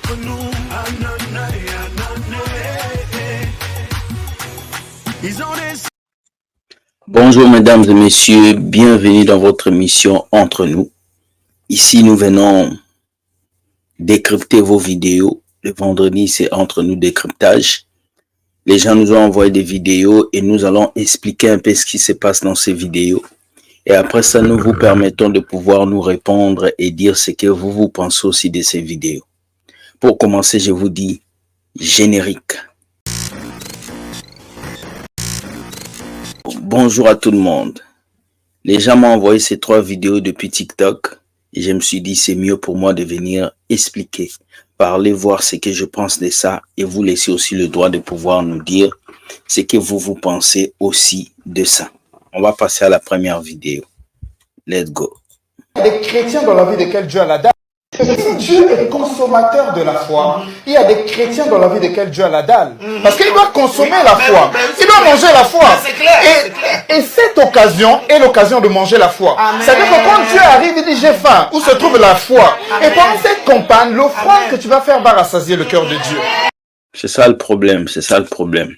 entre nous. Ils ont des... Bonjour mesdames et messieurs, bienvenue dans votre émission Entre nous. Ici nous venons décrypter vos vidéos. Le vendredi c'est Entre nous décryptage. Les gens nous ont envoyé des vidéos et nous allons expliquer un peu ce qui se passe dans ces vidéos. Et après ça, nous vous permettons de pouvoir nous répondre et dire ce que vous pensez aussi de ces vidéos. Pour commencer, je vous dis générique. Bonjour à tout le monde. Les gens m'ont envoyé ces 3 vidéos depuis TikTok et je me suis dit c'est mieux pour moi de venir expliquer, parler, voir ce que je pense de ça et vous laisser aussi le droit de pouvoir nous dire ce que vous pensez aussi de ça. On va passer à la première vidéo. Let's go. Des chrétiens dans la vie desquels Dieu a la dalle. Si Dieu est consommateur de la foi, il y a des chrétiens dans la vie desquels Dieu a la dalle. Parce qu'il doit consommer la foi. Il doit manger la foi. Et cette occasion est l'occasion de manger la foi. C'est-à-dire que quand Dieu arrive, il dit j'ai faim. Où se trouve la foi? Et pendant cette campagne, l'offrande que tu vas faire va rassasier le cœur de Dieu. C'est ça le problème. C'est ça le problème.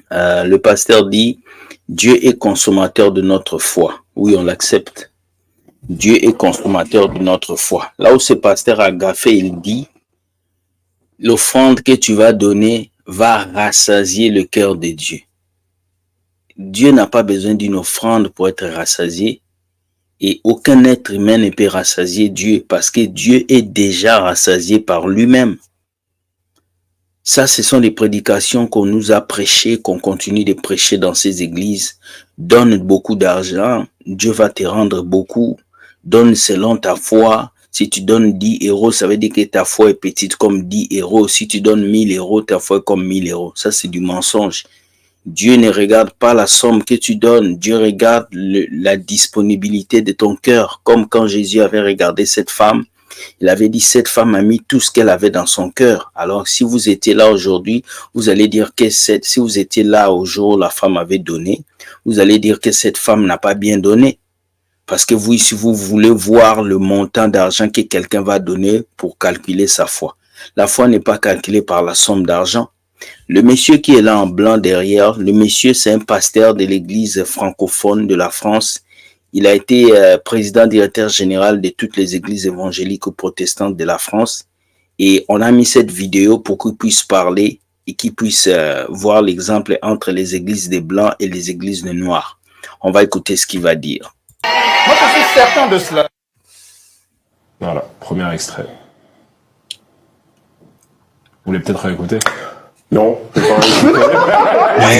Le pasteur dit Dieu est consommateur de notre foi. Oui, on l'accepte. Dieu est consommateur de notre foi. Là où ce pasteur a gaffé, il dit, l'offrande que tu vas donner va rassasier le cœur de Dieu. Dieu n'a pas besoin d'une offrande pour être rassasié et aucun être humain ne peut rassasier Dieu parce que Dieu est déjà rassasié par lui-même. Ça, ce sont des prédications qu'on nous a prêchées, qu'on continue de prêcher dans ces églises. Donne beaucoup d'argent, Dieu va te rendre beaucoup. Donne selon ta foi. Si tu donnes 10 euros, ça veut dire que ta foi est petite comme 10 euros. Si tu donnes 1000 euros, ta foi est comme 1000 euros. Ça, c'est du mensonge. Dieu ne regarde pas la somme que tu donnes. Dieu regarde la disponibilité de ton cœur. Comme quand Jésus avait regardé cette femme. Il avait dit, cette femme a mis tout ce qu'elle avait dans son cœur. Alors, si vous étiez là aujourd'hui, vous allez dire que si vous étiez là au jour où la femme avait donné, vous allez dire que cette femme n'a pas bien donné. Parce que vous, si vous voulez voir le montant d'argent que quelqu'un va donner pour calculer sa foi. La foi n'est pas calculée par la somme d'argent. Le monsieur qui est là en blanc derrière, le monsieur c'est un pasteur de l'église francophone de la France. Il a été président directeur général de toutes les églises évangéliques ou protestantes de la France. Et on a mis cette vidéo pour qu'il puisse parler et qu'il puisse voir l'exemple entre les églises des blancs et les églises des noirs. On va écouter ce qu'il va dire. Moi, je suis certain de cela. Voilà, premier extrait. Vous voulez peut-être réécouter? Non,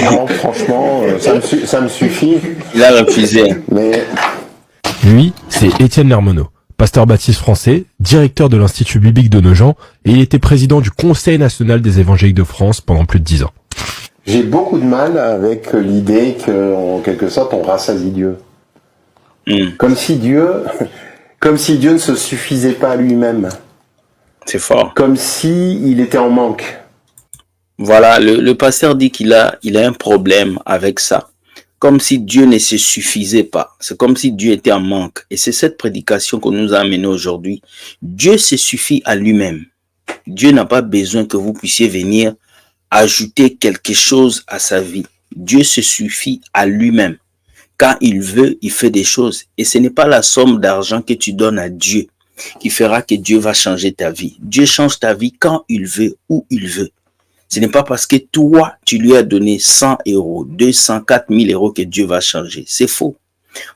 non, franchement, ça me suffit. Il a refusé. Mais Lui, c'est Étienne Lermenot, pasteur baptiste français, directeur de l'Institut biblique de Nogent, et il était président du Conseil national des évangéliques de France pendant plus de 10 ans. j'ai beaucoup de mal avec l'idée qu'en quelque sorte, on rassasie Dieu. Comme si Dieu ne se suffisait pas à lui-même. C'est fort. Comme si il était en manque. Voilà, le pasteur dit qu'il a un problème avec ça. Comme si Dieu ne se suffisait pas. C'est comme si Dieu était en manque. Et c'est cette prédication qu'on nous a amenée aujourd'hui. Dieu se suffit à lui-même. Dieu n'a pas besoin que vous puissiez venir ajouter quelque chose à sa vie. Dieu se suffit à lui-même. Quand il veut, il fait des choses. Et ce n'est pas la somme d'argent que tu donnes à Dieu qui fera que Dieu va changer ta vie. Dieu change ta vie quand il veut, où il veut. Ce n'est pas parce que toi, tu lui as donné 100 euros, 200, 4000 euros que Dieu va changer. C'est faux.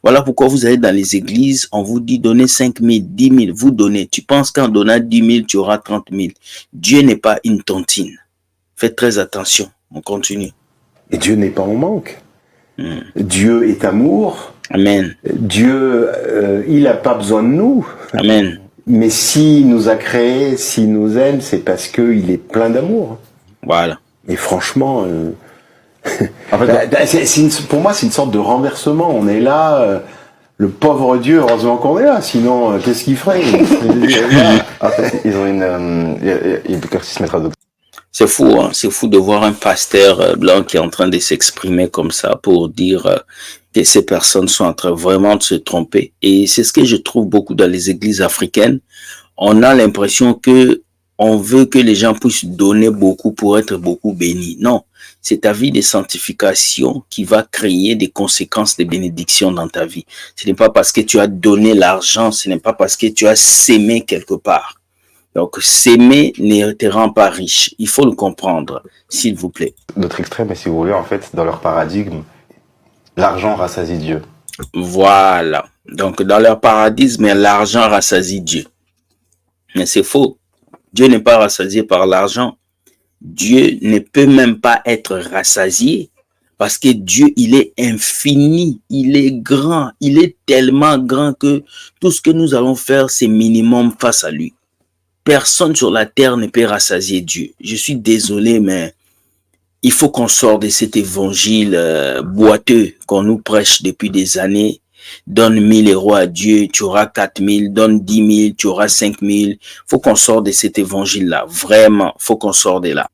Voilà pourquoi vous allez dans les églises, on vous dit donnez 5 000, 10 000, vous donnez. Tu penses qu'en donnant 10 000, tu auras 30 000. Dieu n'est pas une tontine. Faites très attention. On continue. Et Dieu n'est pas en manque. Dieu est amour. Amen. Dieu, il n'a pas besoin de nous. Amen. Mais s'il nous a créés, s'il nous aime, c'est parce qu'il est plein d'amour. Voilà. Et franchement, en fait, pour moi, c'est une sorte de renversement. On est là, le pauvre Dieu, heureusement qu'on est là, sinon, qu'est-ce qu'il ferait? En fait, ils ont il y a des cœurs qui se mettent à dos. C'est fou, hein? C'est fou de voir un pasteur blanc qui est en train de s'exprimer comme ça pour dire que ces personnes sont en train vraiment de se tromper. Et c'est ce que je trouve beaucoup dans les églises africaines. On a l'impression que on veut que les gens puissent donner beaucoup pour être beaucoup bénis. Non, c'est ta vie de sanctification qui va créer des conséquences de bénédiction dans ta vie. Ce n'est pas parce que tu as donné l'argent, ce n'est pas parce que tu as sémé quelque part. Donc, s'aimer ne te rend pas riche. Il faut le comprendre, s'il vous plaît. D'autres extrêmes, mais si vous voulez, en fait, dans leur paradigme, l'argent rassasie Dieu. Voilà. Donc, dans leur paradigme, l'argent rassasie Dieu. Mais c'est faux. Dieu n'est pas rassasié par l'argent. Dieu ne peut même pas être rassasié parce que Dieu, il est infini, il est grand, il est tellement grand que tout ce que nous allons faire, c'est minimum face à lui. Personne sur la terre ne peut rassasier Dieu. Je suis désolé, mais il faut qu'on sorte de cet évangile boiteux qu'on nous prêche depuis des années. Donne 1000 euros à Dieu, tu auras 4000. Donne 10 000, tu auras 5000. Il faut qu'on sorte de cet évangile-là. Vraiment, il faut qu'on sorte de là.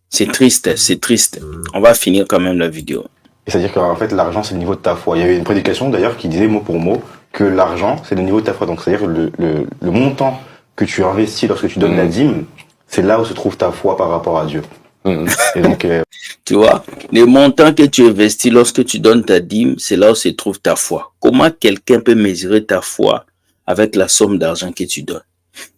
C'est triste, c'est triste. On va finir quand même la vidéo. C'est-à-dire qu'en fait, l'argent, c'est le niveau de ta foi. Il y avait une prédication, d'ailleurs, qui disait mot pour mot que l'argent, c'est le niveau de ta foi. Donc, c'est-à-dire le montant que tu investis lorsque tu donnes la dîme, c'est là où se trouve ta foi par rapport à Dieu. Et donc, tu vois, les montants que tu investis lorsque tu donnes ta dîme, c'est là où se trouve ta foi. Comment quelqu'un peut mesurer ta foi avec la somme d'argent que tu donnes?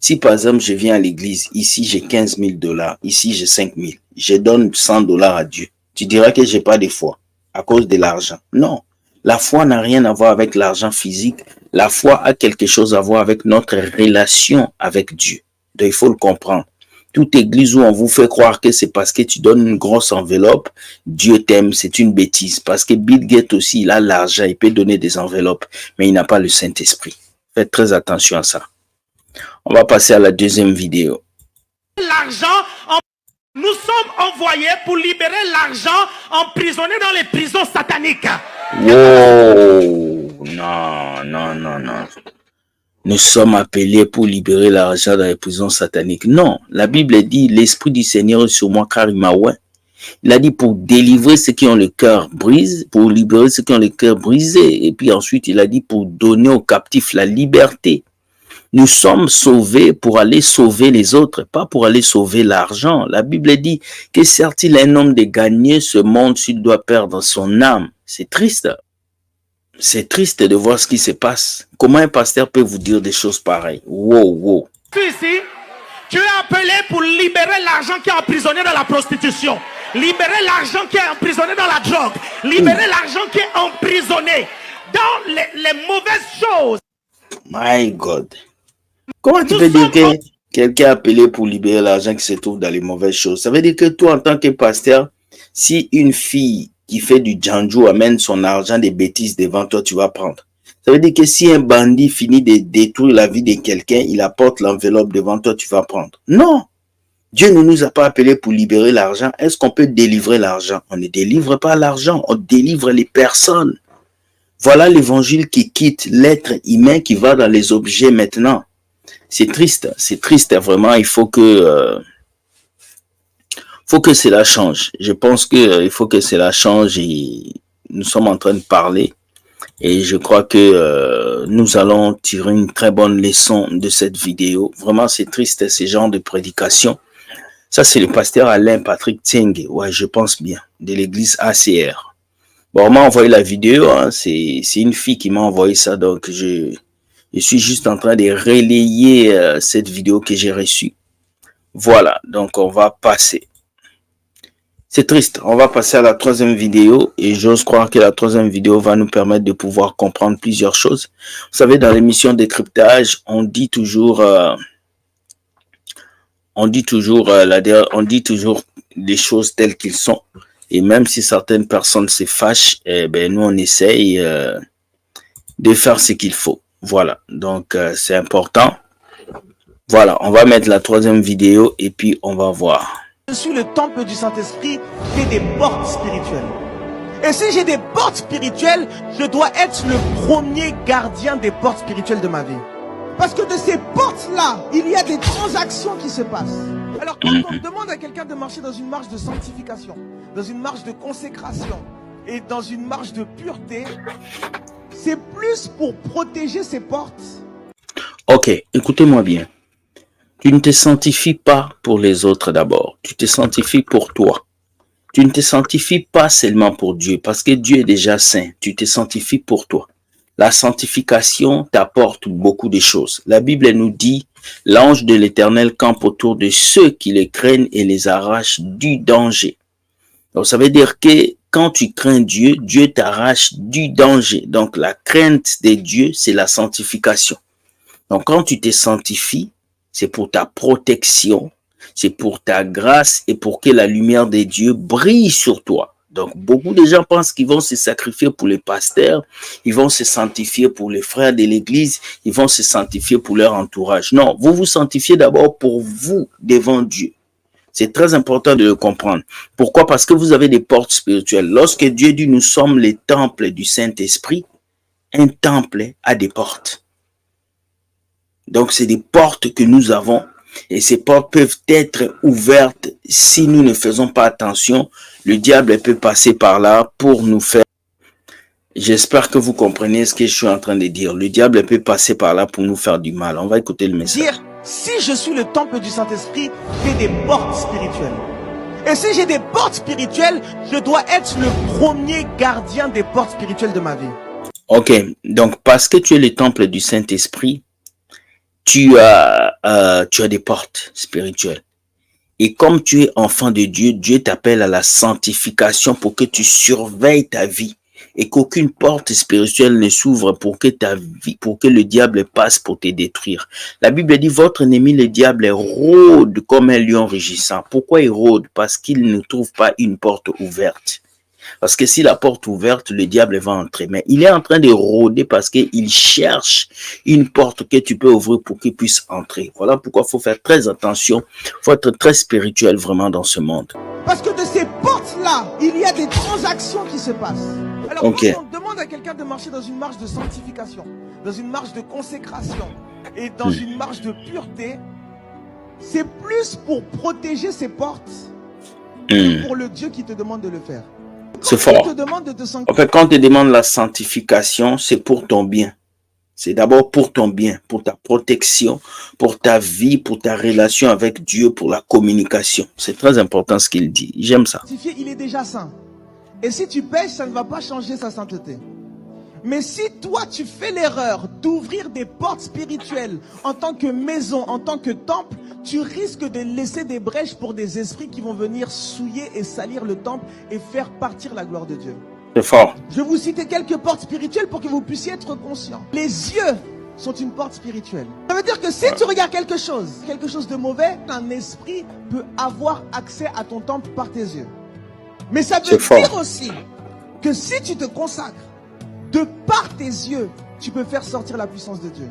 Si par exemple, je viens à l'église, ici j'ai 15 000 $, ici j'ai 5 000, je donne 100 $ à Dieu, tu diras que j'ai pas de foi à cause de l'argent. Non, la foi n'a rien à voir avec l'argent physique. La foi a quelque chose à voir avec notre relation avec Dieu. Donc il faut le comprendre. Toute église où on vous fait croire que c'est parce que tu donnes une grosse enveloppe, Dieu t'aime, c'est une bêtise. Parce que Bill Gates aussi, il a l'argent, il peut donner des enveloppes, mais il n'a pas le Saint-Esprit. Faites très attention à ça. On va passer à la deuxième vidéo. L'argent, nous sommes envoyés pour libérer l'argent emprisonné dans les prisons sataniques. Wow, non. Nous sommes appelés pour libérer l'argent dans les prisons sataniques. Non, la Bible dit, l'Esprit du Seigneur est sur moi car il m'a oint. Il a dit pour délivrer ceux qui ont le cœur brisé, pour libérer ceux qui ont le cœur brisé. Et puis ensuite, il a dit pour donner aux captifs la liberté. Nous sommes sauvés pour aller sauver les autres, pas pour aller sauver l'argent. La Bible dit que certes, il est un homme de gagner ce monde s'il doit perdre son âme. C'est triste. C'est triste de voir ce qui se passe. Comment un pasteur peut vous dire des choses pareilles? Wow. Ici, tu es appelé pour libérer l'argent qui est emprisonné dans la prostitution. Libérer l'argent qui est emprisonné dans la drogue. Libérer l'argent qui est emprisonné dans les mauvaises choses. My God. Comment tu peux dire que quelqu'un est appelé pour libérer l'argent qui se trouve dans les mauvaises choses? Ça veut dire que toi, en tant que pasteur, si une fille qui fait du janjou amène son argent des bêtises devant toi, tu vas prendre. Ça veut dire que si un bandit finit de détruire la vie de quelqu'un, il apporte l'enveloppe devant toi, tu vas prendre. Non. Dieu ne nous a pas appelés pour libérer l'argent. Est-ce qu'on peut délivrer l'argent? On ne délivre pas l'argent, on délivre les personnes. Voilà l'évangile qui quitte l'être humain qui va dans les objets maintenant. C'est triste vraiment. Il faut que cela change. Je pense que il faut que cela change et nous sommes en train de parler et je crois que nous allons tirer une très bonne leçon de cette vidéo. Vraiment, c'est triste ce genre de prédication. Ça, c'est le pasteur Alain Patrick Tsenge. Ouais, je pense bien, de l'église ACR. Bon, on m'a envoyé la vidéo. Hein. C'est une fille qui m'a envoyé ça, donc je suis juste en train de relayer cette vidéo que j'ai reçue. Voilà, donc on va passer. C'est triste, on va passer à la troisième vidéo et j'ose croire que la troisième vidéo va nous permettre de pouvoir comprendre plusieurs choses. Vous savez, dans l'émission Décryptage, on dit toujours les choses telles qu'elles sont. Et même si certaines personnes se fâchent, nous on essaye de faire ce qu'il faut. Voilà, donc c'est important. Voilà, on va mettre la troisième vidéo et puis on va voir. Je suis le temple du Saint-Esprit, j'ai des portes spirituelles. Et si j'ai des portes spirituelles, je dois être le premier gardien des portes spirituelles de ma vie. Parce que de ces portes-là, il y a des transactions qui se passent. Alors quand on demande à quelqu'un de marcher dans une marche de sanctification, dans une marche de consécration et dans une marche de pureté, c'est plus pour protéger ces portes. Ok, écoutez-moi bien. Tu ne te sanctifies pas pour les autres d'abord. Tu te sanctifies pour toi. Tu ne te sanctifies pas seulement pour Dieu, parce que Dieu est déjà saint. Tu te sanctifies pour toi. La sanctification t'apporte beaucoup de choses. La Bible nous dit, l'ange de l'Éternel campe autour de ceux qui les craignent et les arrache du danger. Donc, ça veut dire que quand tu crains Dieu, Dieu t'arrache du danger. Donc, la crainte de Dieu, c'est la sanctification. Donc, quand tu te sanctifies, c'est pour ta protection, c'est pour ta grâce et pour que la lumière de Dieu brille sur toi. Donc, beaucoup de gens pensent qu'ils vont se sacrifier pour les pasteurs, ils vont se sanctifier pour les frères de l'église, ils vont se sanctifier pour leur entourage. Non, vous vous sanctifiez d'abord pour vous devant Dieu. C'est très important de le comprendre. Pourquoi? Parce que vous avez des portes spirituelles. Lorsque Dieu dit nous sommes les temples du Saint-Esprit, un temple a des portes. Donc, c'est des portes que nous avons et ces portes peuvent être ouvertes si nous ne faisons pas attention. Le diable peut passer par là pour nous faire... J'espère que vous comprenez ce que je suis en train de dire. Le diable peut passer par là pour nous faire du mal. On va écouter le message. Dire, si je suis le temple du Saint-Esprit, j'ai des portes spirituelles. Et si j'ai des portes spirituelles, je dois être le premier gardien des portes spirituelles de ma vie. Ok, donc parce que tu es le temple du Saint-Esprit, tu as des portes spirituelles. Et comme tu es enfant de Dieu, Dieu t'appelle à la sanctification pour que tu surveilles ta vie et qu'aucune porte spirituelle ne s'ouvre pour que le diable passe pour te détruire. La Bible dit, votre ennemi, le diable, rôde comme un lion rugissant. Pourquoi il rôde? Parce qu'il ne trouve pas une porte ouverte. Parce que si la porte est ouverte, le diable va entrer. Mais il est en train de rôder parce qu'il cherche une porte que tu peux ouvrir pour qu'il puisse entrer. Voilà pourquoi il faut faire très attention. Il faut être très spirituel vraiment dans ce monde. Parce que de ces portes-là, il y a des transactions qui se passent. Alors, okay. Quand on demande à quelqu'un de marcher dans une marche de sanctification, dans une marche de consécration et dans une marche de pureté, c'est plus pour protéger ces portes que pour le Dieu qui te demande de le faire. C'est fort. En fait, quand on te demande la sanctification, c'est pour ton bien. C'est d'abord pour ton bien, pour ta protection, pour ta vie, pour ta relation avec Dieu, pour la communication. C'est très important ce qu'il dit. J'aime ça. Il est déjà saint. Et si tu pèches, ça ne va pas changer sa sainteté. Mais si toi, tu fais l'erreur d'ouvrir des portes spirituelles en tant que maison, en tant que temple, tu risques de laisser des brèches pour des esprits qui vont venir souiller et salir le temple et faire partir la gloire de Dieu. C'est fort. Je vais vous citer quelques portes spirituelles pour que vous puissiez être conscients. Les yeux sont une porte spirituelle. Ça veut dire que si tu regardes quelque chose de mauvais, un esprit peut avoir accès à ton temple par tes yeux. Mais ça veut dire aussi que si tu te consacres, de par tes yeux, tu peux faire sortir la puissance de Dieu.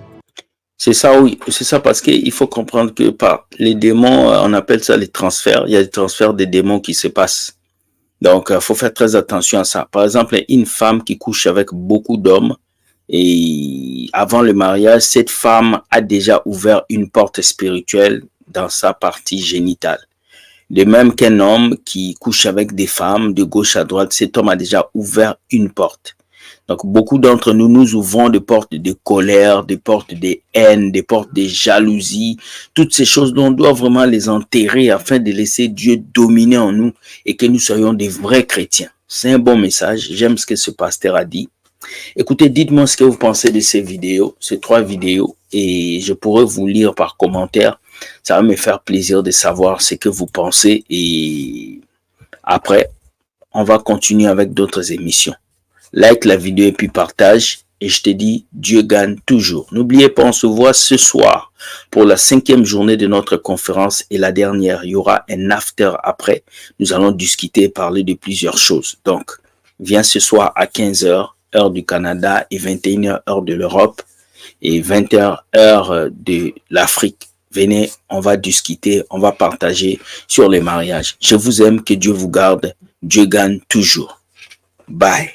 C'est ça, oui. C'est ça parce qu'il faut comprendre que par les démons, on appelle ça les transferts. Il y a des transferts des démons qui se passent. Donc, il faut faire très attention à ça. Par exemple, une femme qui couche avec beaucoup d'hommes et avant le mariage, cette femme a déjà ouvert une porte spirituelle dans sa partie génitale. De même qu'un homme qui couche avec des femmes de gauche à droite, cet homme a déjà ouvert une porte. Donc, beaucoup d'entre nous, nous ouvrons des portes de colère, des portes de haine, des portes de jalousie. Toutes ces choses dont on doit vraiment les enterrer afin de laisser Dieu dominer en nous et que nous soyons des vrais chrétiens. C'est un bon message. J'aime ce que ce pasteur a dit. Écoutez, dites-moi ce que vous pensez de ces vidéos, ces 3 vidéos, et je pourrais vous lire par commentaire. Ça va me faire plaisir de savoir ce que vous pensez et après, on va continuer avec d'autres émissions. Like la vidéo et puis partage. Et je te dis, Dieu gagne toujours. N'oubliez pas, on se voit ce soir pour la 5e journée de notre conférence et la dernière. Il y aura un after après. Nous allons discuter et parler de plusieurs choses. Donc, viens ce soir à 15h, heure du Canada et 21h, heure de l'Europe et 20h, heure de l'Afrique. Venez, on va discuter, on va partager sur les mariages. Je vous aime, que Dieu vous garde. Dieu gagne toujours. Bye.